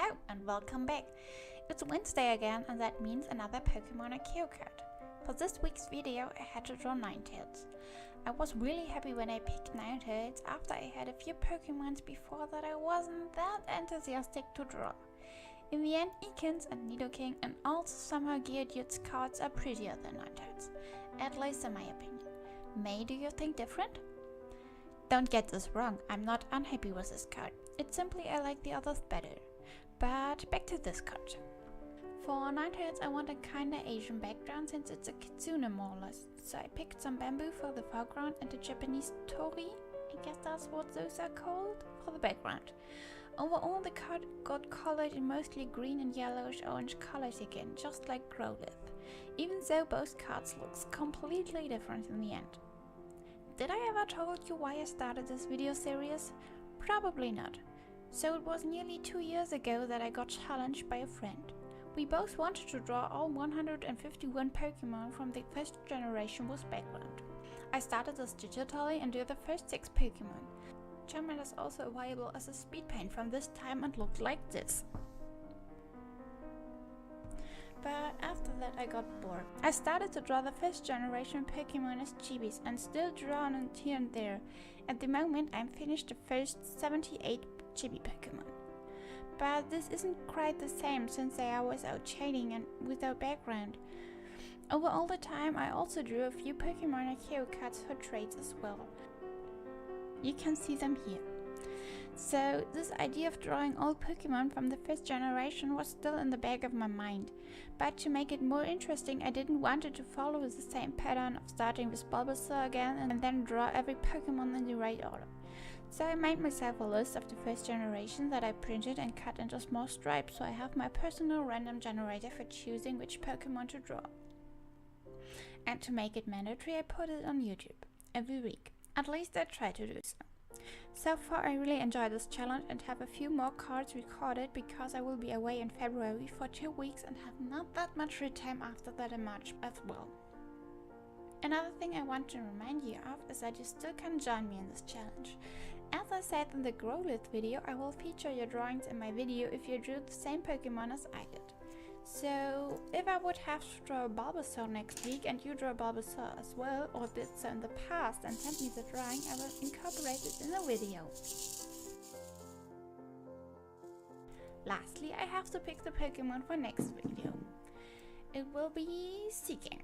Hello and welcome back. It's Wednesday again, and that means another Pokemon Aceo card. For this week's video I had to draw Ninetails. I was really happy when I picked Ninetails after I had a few Pokemons before that I wasn't that enthusiastic to draw. In the end, Ekans and Nidoking and also somehow Geodude's cards are prettier than Ninetails, at least in my opinion. Do you think different? Don't get this wrong, I'm not unhappy with this card. It's simply I like the others better. But back to this card. For Ninetails I want a kinda Asian background since it's a kitsune more or less. So I picked some bamboo for the foreground and a Japanese tori, I guess that's what those are called, for the background. Overall the card got colored in mostly green and yellowish orange colors again, just like Growlithe. Even though both cards looks completely different in the end. Did I ever told you why I started this video series? Probably not. So it was nearly 2 years ago that I got challenged by a friend. We both wanted to draw all 151 Pokemon from the first generation with background. I started this digitally and drew the first 6 Pokemon. Charmander is also available as a Speedpaint from this time and looked like this. But after that I got bored. I started to draw the first generation Pokemon as chibis and still draw on here and there. At the moment I'm finished the first 78 chibi Pokemon. But this isn't quite the same since they are without shading and without background. Over all the time I also drew a few Pokemon Aceo cards for trades as well. You can see them here. So this idea of drawing all Pokemon from the first generation was still in the back of my mind. But to make it more interesting I didn't want it to follow the same pattern of starting with Bulbasaur again and then draw every Pokemon in the right order. So I made myself a list of the first generation that I printed and cut into small stripes so I have my personal random generator for choosing which Pokemon to draw. And to make it mandatory I put it on YouTube every week. At least I try to do so. So far I really enjoy this challenge and have a few more cards recorded because I will be away in February for 2 weeks and have not that much free time after that in March as well. Another thing I want to remind you of is that you still can join me in this challenge. As I said in the Growlithe video, I will feature your drawings in my video if you drew the same Pokemon as I did. So if I would have to draw a Bulbasaur next week and you draw Bulbasaur as well, or did so in the past and send me the drawing, I will incorporate it in the video. Lastly, I have to pick the Pokemon for next video. It will be Seaking.